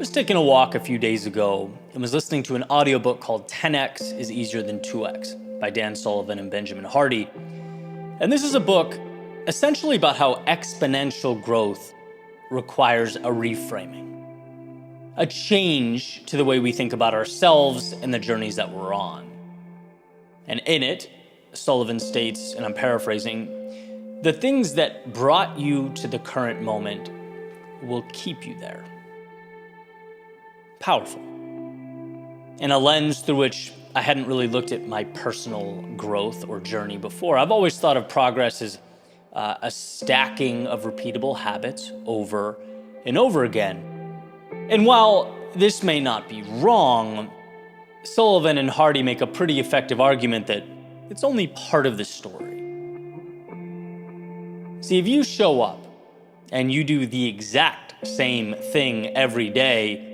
I was taking a walk a few days ago and was listening to an audiobook called 10x is Easier Than 2x by Dan Sullivan and Benjamin Hardy. And this is a book essentially about how exponential growth requires a reframing, a change to the way we think about ourselves and the journeys that we're on. And in it, Sullivan states, and I'm paraphrasing, the things that brought you to the current moment will keep you there. Powerful. In a lens through which I hadn't really looked at my personal growth or journey before. I've always thought of progress as a stacking of repeatable habits over and over again. And while this may not be wrong, Sullivan and Hardy make a pretty effective argument that it's only part of the story. See, if you show up and you do the exact same thing every day,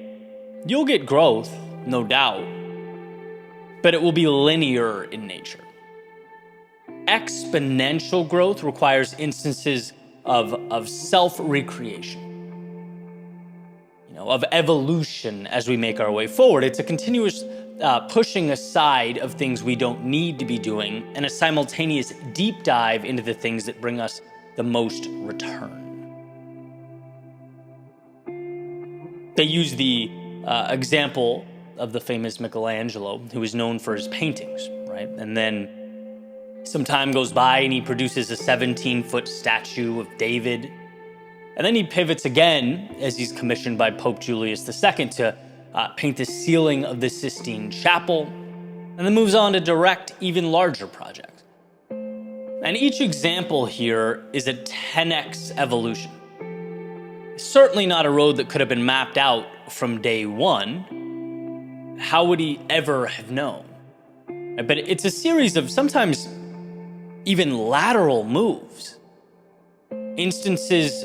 you'll get growth, no doubt, but it will be linear in nature. Exponential growth requires instances of self-recreation, of evolution as we make our way forward. It's a continuous pushing aside of things we don't need to be doing and a simultaneous deep dive into the things that bring us the most return. They use the example of the famous Michelangelo, who is known for his paintings, right? And then some time goes by and he produces a 17-foot statue of David. And then he pivots again as he's commissioned by Pope Julius II to paint the ceiling of the Sistine Chapel, and then moves on to direct even larger projects. And each example here is a 10x evolution. Certainly not a road that could have been mapped out from day one. How would he ever have known? But it's a series of sometimes even lateral moves. Instances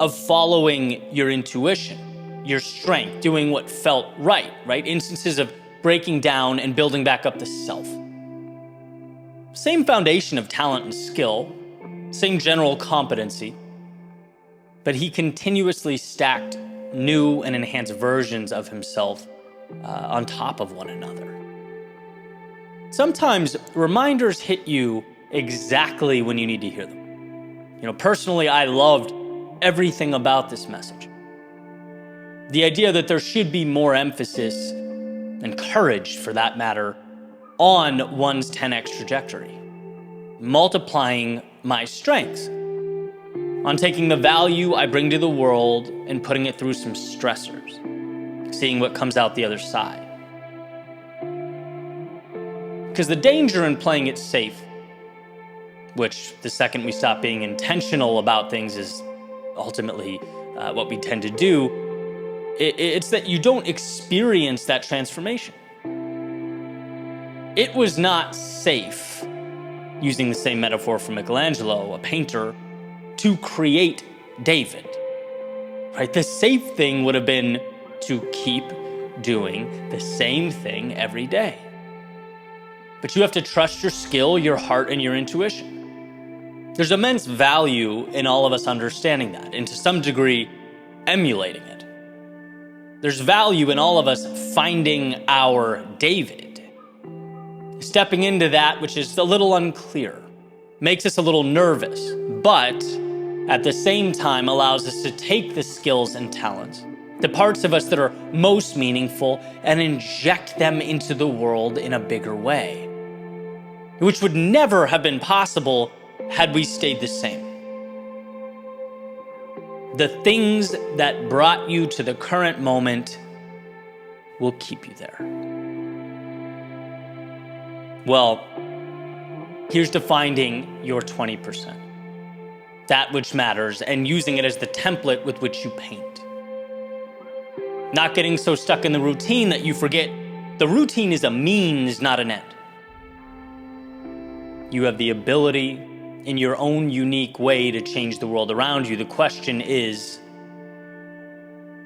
of following your intuition, your strength, doing what felt right? Instances of breaking down and building back up the self. Same foundation of talent and skill, same general competency, but he continuously stacked new and enhanced versions of himself on top of one another. Sometimes reminders hit you exactly when you need to hear them. Personally, I loved everything about this message. The idea that there should be more emphasis and courage, for that matter, on one's 10x trajectory, multiplying my strengths, on taking the value I bring to the world and putting it through some stressors, seeing what comes out the other side. Because the danger in playing it safe, which the second we stop being intentional about things is ultimately what we tend to do, it's that you don't experience that transformation. It was not safe, using the same metaphor from Michelangelo, a painter, to create David. The safe thing would have been to keep doing the same thing every day. But you have to trust your skill, your heart, and your intuition. There's immense value in all of us understanding that, and to some degree, emulating it. There's value in all of us finding our David, stepping into that which is a little unclear, makes us a little nervous, but at the same time allows us to take the skills and talents, the parts of us that are most meaningful, and inject them into the world in a bigger way, which would never have been possible had we stayed the same. The things that brought you to the current moment will keep you there. Well, here's to finding your 20%, that which matters, and using it as the template with which you paint. Not getting so stuck in the routine that you forget the routine is a means, not an end. You have the ability in your own unique way to change the world around you. The question is,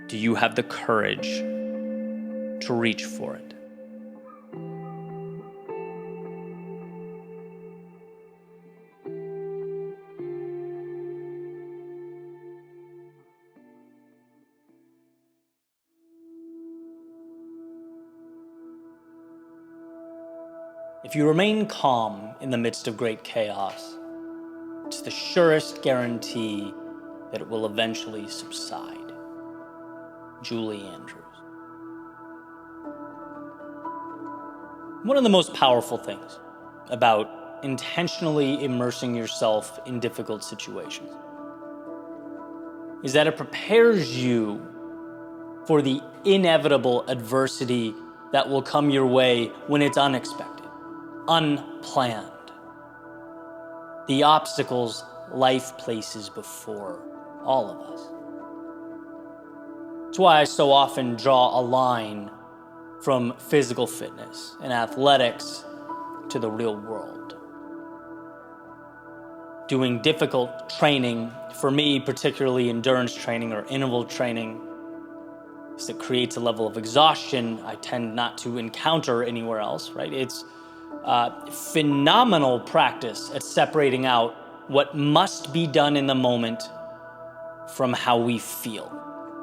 do you have the courage to reach for it? If you remain calm in the midst of great chaos, it's the surest guarantee that it will eventually subside. Julie Andrews. One of the most powerful things about intentionally immersing yourself in difficult situations is that it prepares you for the inevitable adversity that will come your way when it's unexpected, unplanned. The obstacles life places before all of us. That's why I so often draw a line from physical fitness and athletics to the real world. Doing difficult training, for me, particularly endurance training or interval training, because it creates a level of exhaustion I tend not to encounter anywhere else, right? It's phenomenal practice at separating out what must be done in the moment from how we feel.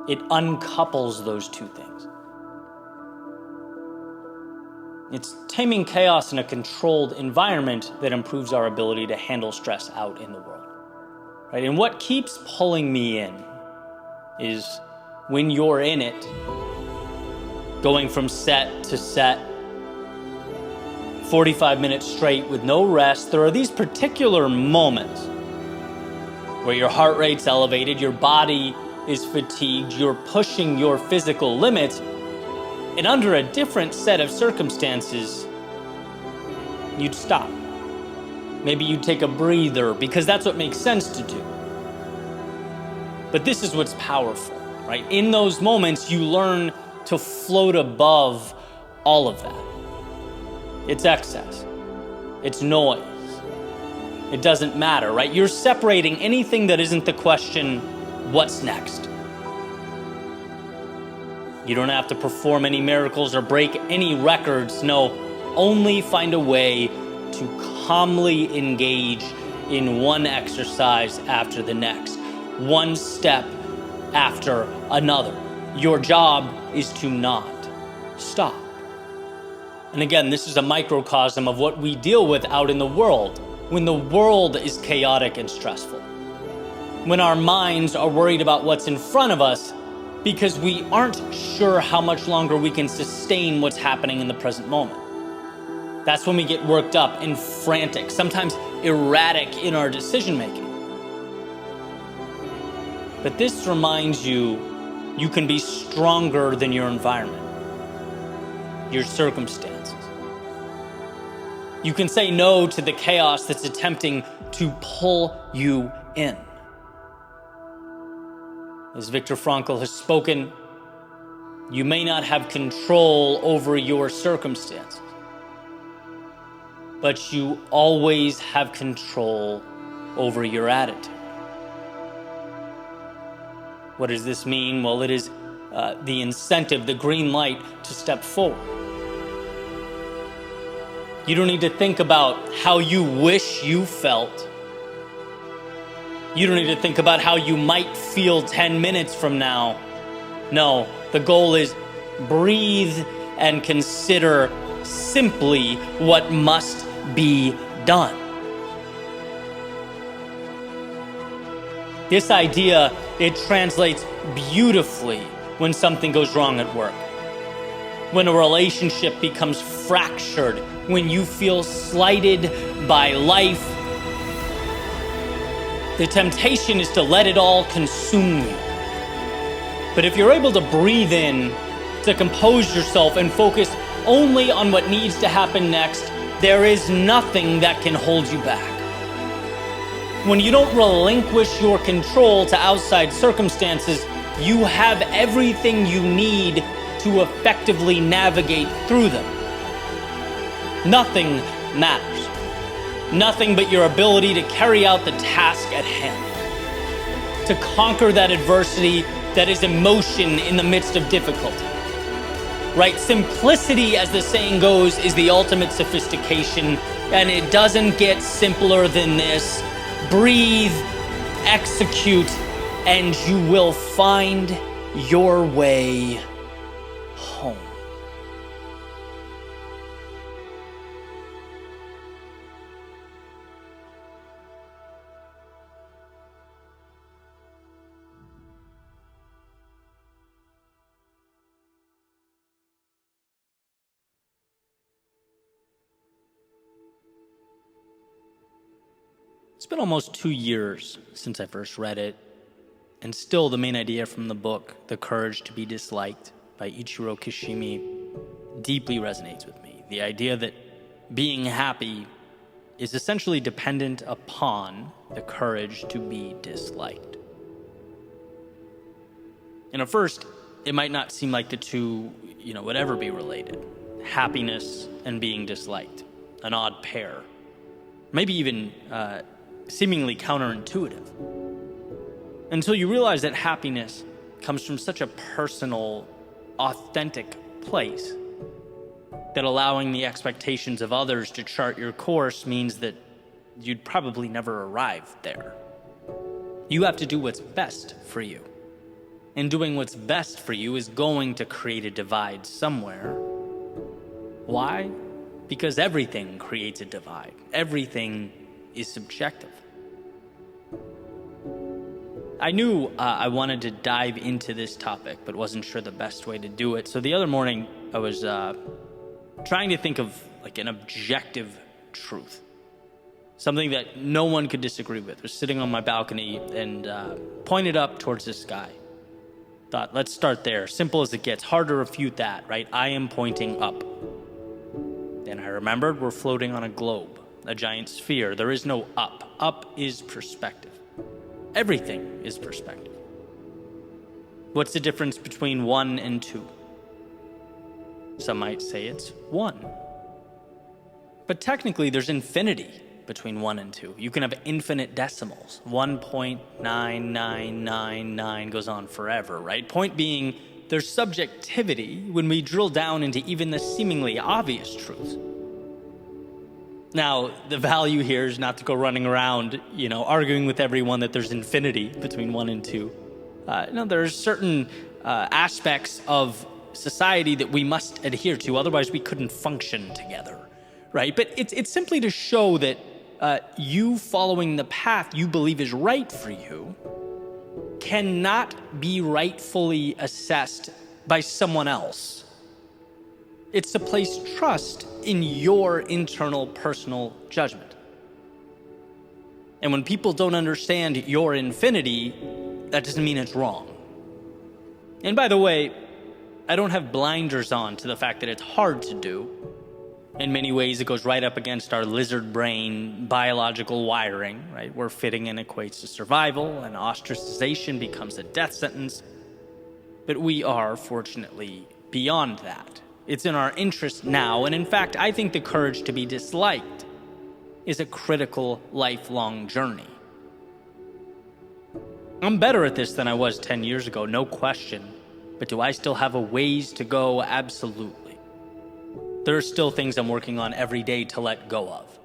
It uncouples those two things. It's taming chaos in a controlled environment that improves our ability to handle stress out in the world, right? And what keeps pulling me in is when you're in it, going from set to set, 45 minutes straight with no rest, there are these particular moments where your heart rate's elevated, your body is fatigued, you're pushing your physical limits, and under a different set of circumstances, you'd stop. Maybe you'd take a breather because that's what makes sense to do. But this is what's powerful, right? In those moments, you learn to float above all of that. It's excess. It's noise. It doesn't matter, right? You're separating anything that isn't the question, what's next? You don't have to perform any miracles or break any records. No, only find a way to calmly engage in one exercise after the next, one step after another. Your job is to not stop. And again, this is a microcosm of what we deal with out in the world, when the world is chaotic and stressful. When our minds are worried about what's in front of us because we aren't sure how much longer we can sustain what's happening in the present moment. That's when we get worked up and frantic, sometimes erratic in our decision making. But this reminds you, you can be stronger than your environment, your circumstances. You can say no to the chaos that's attempting to pull you in. As Viktor Frankl has spoken, you may not have control over your circumstances, but you always have control over your attitude. What does this mean? Well, it is the incentive, the green light to step forward. You don't need to think about how you wish you felt. You don't need to think about how you might feel 10 minutes from now. No, the goal is breathe and consider simply what must be done. This idea, it translates beautifully when something goes wrong at work, when a relationship becomes fractured, when you feel slighted by life. The temptation is to let it all consume you. But if you're able to breathe in, to compose yourself and focus only on what needs to happen next, there is nothing that can hold you back. When you don't relinquish your control to outside circumstances, you have everything you need to effectively navigate through them. Nothing matters. Nothing but your ability to carry out the task at hand, to conquer that adversity that is emotion in the midst of difficulty. Right? Simplicity, as the saying goes, is the ultimate sophistication, and it doesn't get simpler than this. Breathe, execute, and you will find your way home. It's been almost 2 years since I first read it, and still the main idea from the book, The Courage to be Disliked by Ichiro Kishimi, deeply resonates with me. The idea that being happy is essentially dependent upon the courage to be disliked. And at first, it might not seem like the two, would ever be related. Happiness and being disliked, an odd pair. Maybe even seemingly counterintuitive. Until you realize that happiness comes from such a personal, authentic place that allowing the expectations of others to chart your course means that you'd probably never arrive there. You have to do what's best for you. And doing what's best for you is going to create a divide somewhere. Why? Because everything creates a divide. Everything is subjective. I knew I wanted to dive into this topic, but wasn't sure the best way to do it. So the other morning, I was trying to think of like an objective truth. Something that no one could disagree with. I was sitting on my balcony and pointed up towards the sky. Thought, let's start there. Simple as it gets. Hard to refute that, right? I am pointing up. Then I remembered we're floating on a globe, a giant sphere. There is no up. Up is perspective. Everything is perspective. What's the difference between 1 and 2? Some might say it's 1. But technically, there's infinity between 1 and 2. You can have infinite decimals. 1.9999 goes on forever, right? Point being, there's subjectivity when we drill down into even the seemingly obvious truths. Now, the value here is not to go running around, arguing with everyone that there's infinity between 1 and 2. No, there's certain aspects of society that we must adhere to, otherwise we couldn't function together, right? But it's simply to show that you following the path you believe is right for you cannot be rightfully assessed by someone else. It's to place trust in your internal personal judgment. And when people don't understand your infinity, that doesn't mean it's wrong. And by the way, I don't have blinders on to the fact that it's hard to do. In many ways, it goes right up against our lizard brain biological wiring, right? Where fitting in equates to survival and ostracization becomes a death sentence. But we are, fortunately, beyond that. It's in our interest now, and in fact, I think the courage to be disliked is a critical lifelong journey. I'm better at this than I was 10 years ago, no question. But do I still have a ways to go? Absolutely. There are still things I'm working on every day to let go of.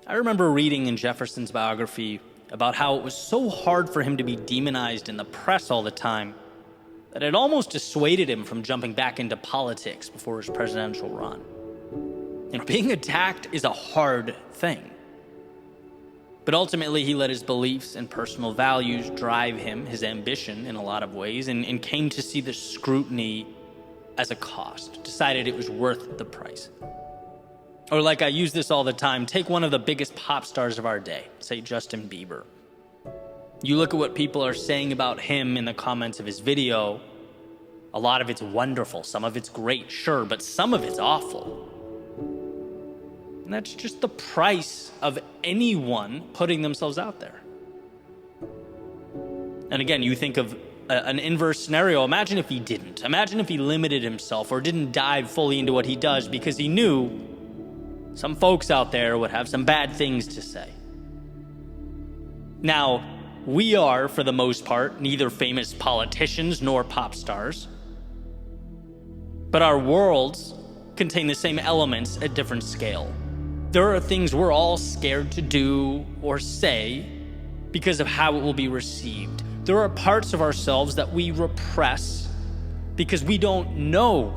I remember reading in Jefferson's biography about how it was so hard for him to be demonized in the press all the time that it almost dissuaded him from jumping back into politics before his presidential run. Being attacked is a hard thing. But ultimately, he let his beliefs and personal values drive him, his ambition in a lot of ways, and came to see the scrutiny as a cost, decided it was worth the price. Or like I use this all the time, take one of the biggest pop stars of our day, say Justin Bieber. You look at what people are saying about him in the comments of his video, a lot of it's wonderful, some of it's great, sure, but some of it's awful. And that's just the price of anyone putting themselves out there. And again, you think of an inverse scenario. Imagine if he didn't. Imagine if he limited himself or didn't dive fully into what he does because he knew some folks out there would have some bad things to say. Now, we are, for the most part, neither famous politicians nor pop stars. But our worlds contain the same elements at different scale. There are things we're all scared to do or say because of how it will be received. There are parts of ourselves that we repress because we don't know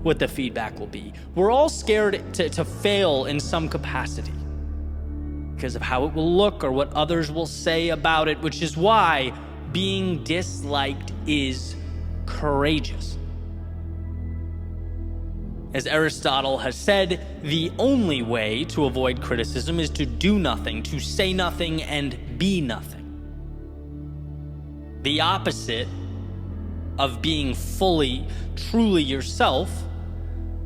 what the feedback will be. We're all scared to fail in some capacity because of how it will look or what others will say about it, which is why being disliked is courageous. As Aristotle has said, the only way to avoid criticism is to do nothing, to say nothing, and be nothing. The opposite of being fully, truly yourself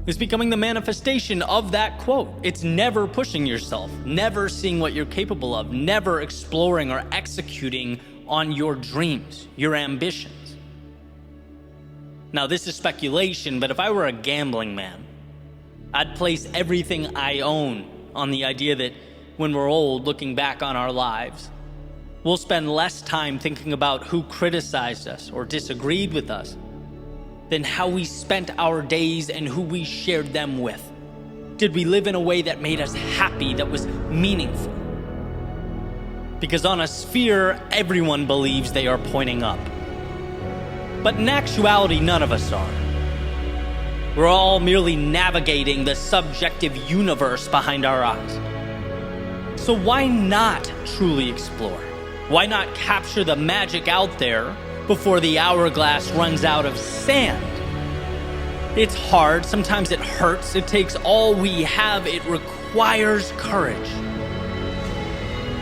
is becoming the manifestation of that quote. It's never pushing yourself, never seeing what you're capable of, never exploring or executing on your dreams, your ambitions. Now, this is speculation, but if I were a gambling man, I'd place everything I own on the idea that when we're old, looking back on our lives, we'll spend less time thinking about who criticized us or disagreed with us than how we spent our days and who we shared them with. Did we live in a way that made us happy, that was meaningful? Because on a sphere, everyone believes they are pointing up. But in actuality, none of us are. We're all merely navigating the subjective universe behind our eyes. So why not truly explore? Why not capture the magic out there before the hourglass runs out of sand? It's hard, sometimes it hurts, it takes all we have, it requires courage.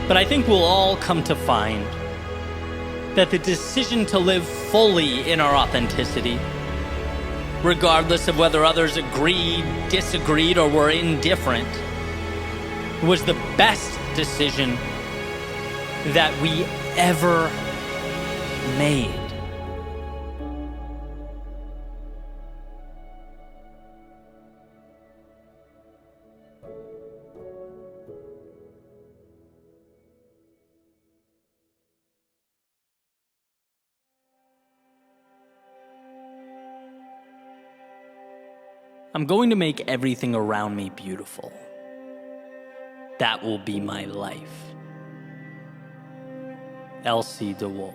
But I think we'll all come to find that the decision to live fully in our authenticity, regardless of whether others agreed, disagreed, or were indifferent, was the best decision that we ever made. I'm going to make everything around me beautiful. That will be my life. Elsie DeWolf.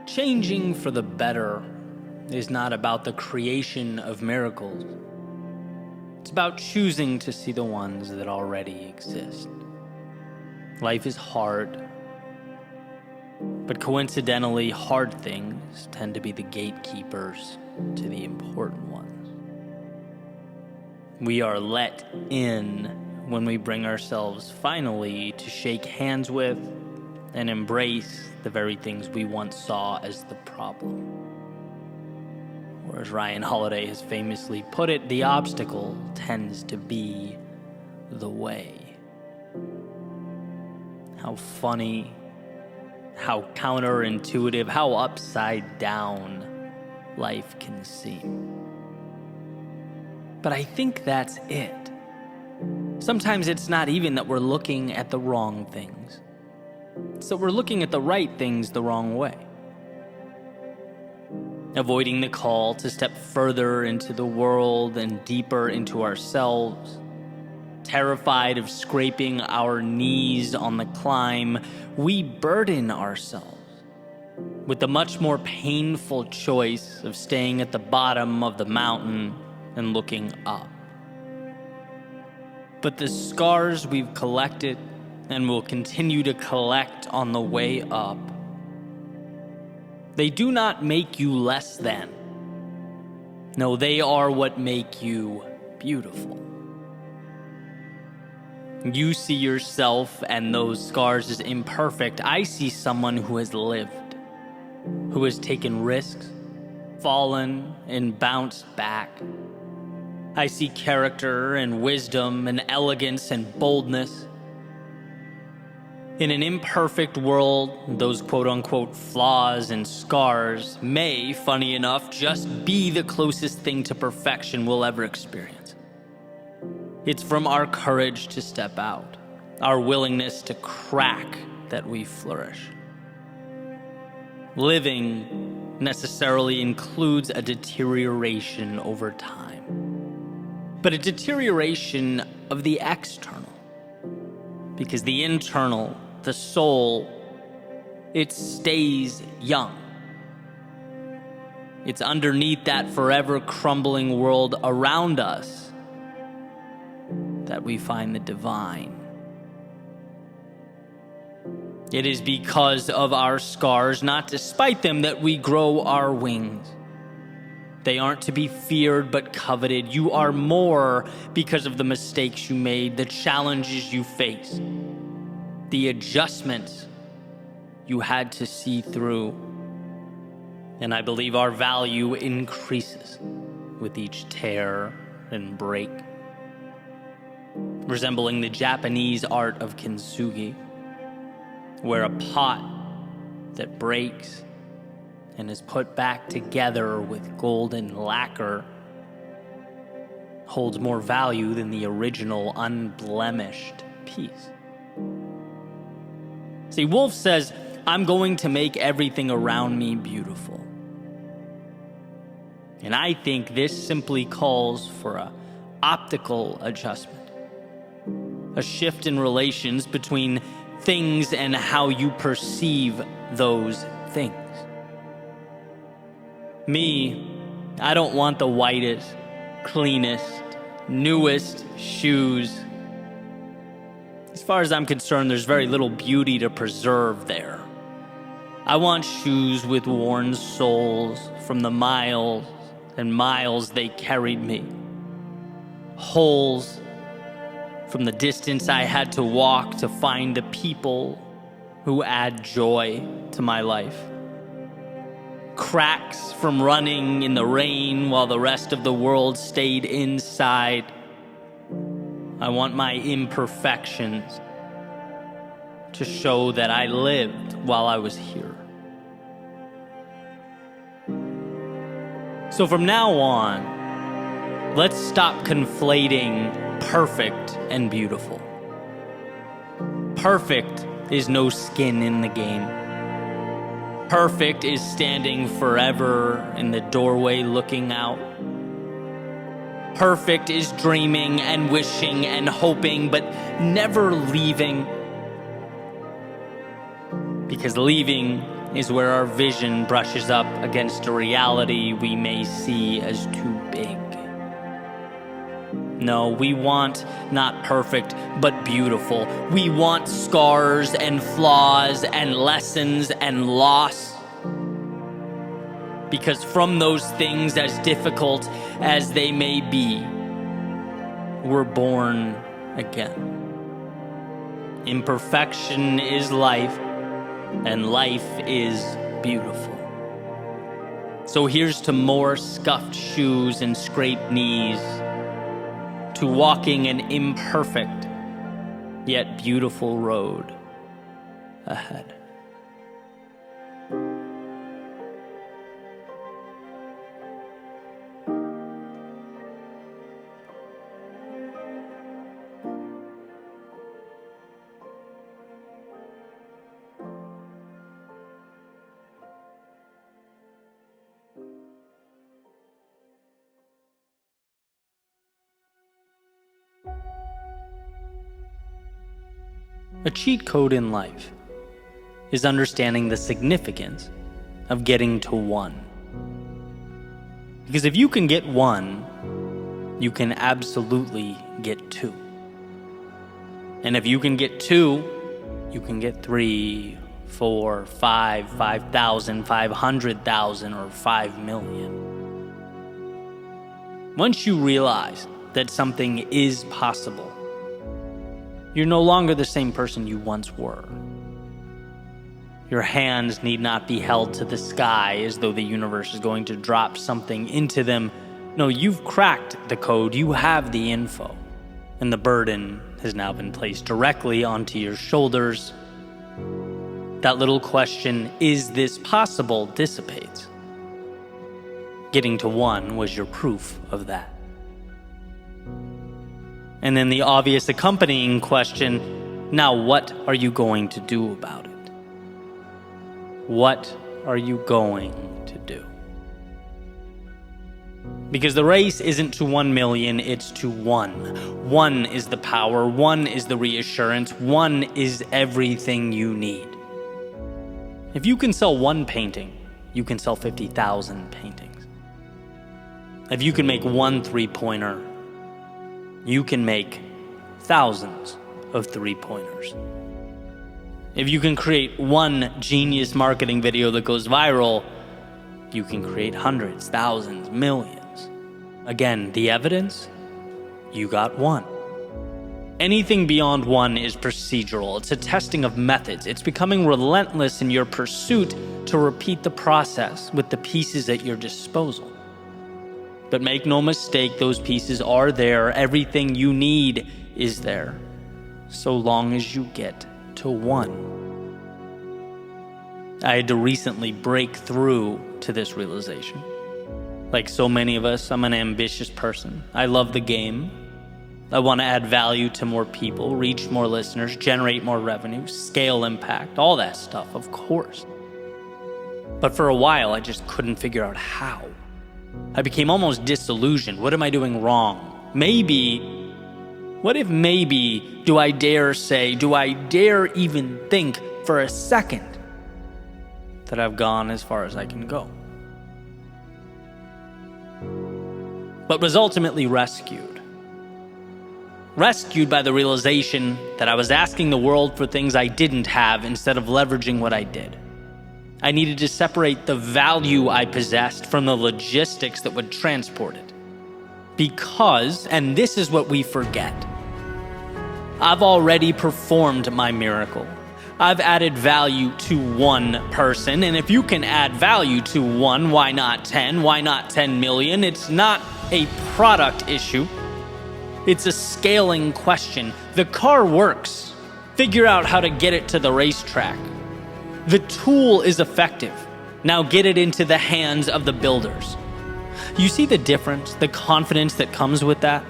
Changing for the better is not about the creation of miracles. It's about choosing to see the ones that already exist. Life is hard, but coincidentally, hard things tend to be the gatekeepers to the important ones. We are let in when we bring ourselves finally to shake hands with and embrace the very things we once saw as the problem. Or as Ryan Holiday has famously put it, the obstacle tends to be the way. How funny, how counterintuitive, how upside down life can seem. But I think that's it. Sometimes it's not even that we're looking at the wrong things. It's that we're looking at the right things the wrong way. Avoiding the call to step further into the world and deeper into ourselves. Terrified of scraping our knees on the climb, we burden ourselves with the much more painful choice of staying at the bottom of the mountain and looking up. But the scars we've collected and will continue to collect on the way up, they do not make you less than. No, they are what make you beautiful. You see yourself and those scars as imperfect. I see someone who has lived, who has taken risks, fallen, and bounced back. I see character and wisdom and elegance and boldness. In an imperfect world, those quote-unquote flaws and scars may, funny enough, just be the closest thing to perfection we'll ever experience. It's from our courage to step out, our willingness to crack, that we flourish. Living necessarily includes a deterioration over time, but a deterioration of the external, because the internal, the soul, it stays young. It's underneath that forever crumbling world around us that we find the divine. It is because of our scars, not despite them, that we grow our wings. They aren't to be feared but coveted. You are more because of the mistakes you made, the challenges you faced, the adjustments you had to see through. And I believe our value increases with each tear and break, resembling the Japanese art of kintsugi, where a pot that breaks and is put back together with golden lacquer holds more value than the original unblemished piece. See, Wolf says, I'm going to make everything around me beautiful. And I think this simply calls for an optical adjustment, a shift in relations between things and how you perceive those things. Me, I don't want the whitest, cleanest, newest shoes. As far as I'm concerned, there's very little beauty to preserve there. I want shoes with worn soles from the miles and miles they carried me. Holes from the distance I had to walk to find the people who add joy to my life. Cracks from running in the rain while the rest of the world stayed inside. I want my imperfections to show that I lived while I was here. So from now on, let's stop conflating perfect and beautiful. Perfect is no skin in the game. Perfect is standing forever in the doorway looking out. Perfect is dreaming and wishing and hoping, but never leaving. Because leaving is where our vision brushes up against a reality we may see as too big. No, we want not perfect, but beautiful. We want scars and flaws and lessons and loss. Because from those things, as difficult as they may be, we're born again. Imperfection is life, and life is beautiful. So here's to more scuffed shoes and scraped knees, to walking an imperfect yet beautiful road ahead. A cheat code in life is understanding the significance of getting to 1. Because if you can get 1, you can absolutely get 2. And if you can get 2, you can get 3, 4, 5, 5,000, 500,000, or 5 million. Once you realize that something is possible, you're no longer the same person you once were. Your hands need not be held to the sky as though the universe is going to drop something into them. No, you've cracked the code, you have the info, and the burden has now been placed directly onto your shoulders. That little question, is this possible, dissipates. Getting to 1 was your proof of that. And then the obvious accompanying question, now what are you going to do about it? What are you going to do? Because the race isn't to 1 million, it's to 1. 1 is the power, 1 is the reassurance, 1 is everything you need. If you can sell 1 painting, you can sell 50,000 paintings. If you can make 1 3-pointer, you can make thousands of 3-pointers. If you can create 1 genius marketing video that goes viral, You can create hundreds, thousands, millions. Again, the evidence? You got one. Anything beyond one is procedural. It's a testing of methods. It's becoming relentless in your pursuit to repeat the process with the pieces at your disposal. But make no mistake, those pieces are there. Everything you need is there, so long as you get to one. I had to recently break through to this realization. Like so many of us, I'm an ambitious person. I love the game. I want to add value to more people, reach more listeners, generate more revenue, scale impact, all that stuff, of course. But for a while, I just couldn't figure out how. I became almost disillusioned. What am I doing wrong? What if maybe, do I dare even think for a second that I've gone as far as I can go? But was ultimately rescued. Rescued by the realization that I was asking the world for things I didn't have instead of leveraging what I did. I needed to separate the value I possessed from the logistics that would transport it. Because, and this is what we forget, I've already performed my miracle. I've added value to one person, and if you can add value to one, why not 10? Why not 10 million? It's not a product issue. It's a scaling question. The car works. Figure out how to get it to the racetrack. The tool is effective. Now get it into the hands of the builders. You see the difference, the confidence that comes with that?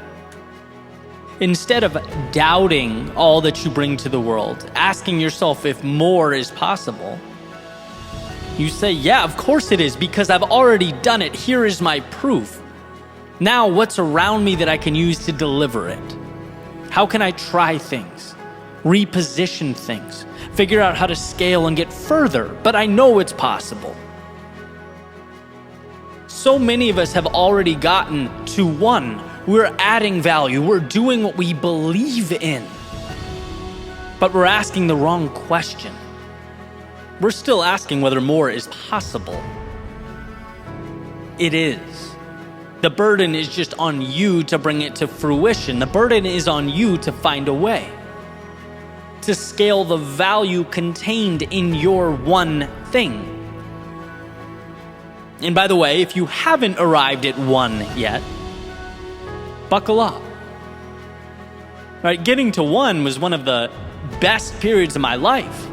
Instead of doubting all that you bring to the world, asking yourself if more is possible, you say, yeah, of course it is, because I've already done it. Here is my proof. Now what's around me that I can use to deliver it? How can I try things, reposition things, figure out how to scale and get further? But I know it's possible. So many of us have already gotten to one. We're adding value. We're doing what we believe in. But we're asking the wrong question. We're still asking whether more is possible. It is. The burden is just on you to bring it to fruition. The burden is on you to find a way to scale the value contained in your one thing. And by the way, if you haven't arrived at one yet, buckle up. Right? Getting to one was one of the best periods of my life.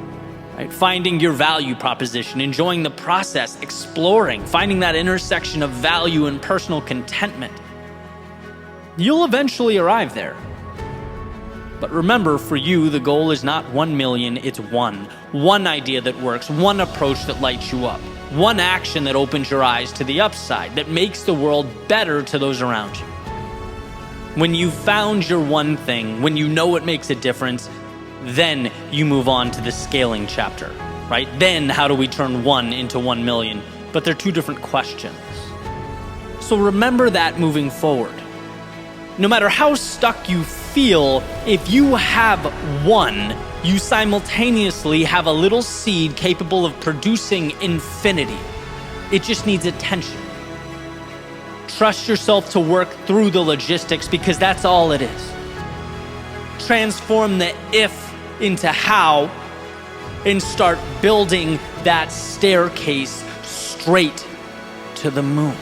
Right? Finding your value proposition, enjoying the process, exploring, finding that intersection of value and personal contentment. You'll eventually arrive there. But remember, for you, the goal is not 1 million, it's one. One idea that works, one approach that lights you up, one action that opens your eyes to the upside, that makes the world better to those around you. When you've found your one thing, when you know what makes a difference, then you move on to the scaling chapter, right? Then how do we turn 1 into 1 million? But they're two different questions. So remember that moving forward. No matter how stuck you feel, if you have one, you simultaneously have a little seed capable of producing infinity. It just needs attention. Trust yourself to work through the logistics, because that's all it is. Transform the if into how and start building that staircase straight to the moon.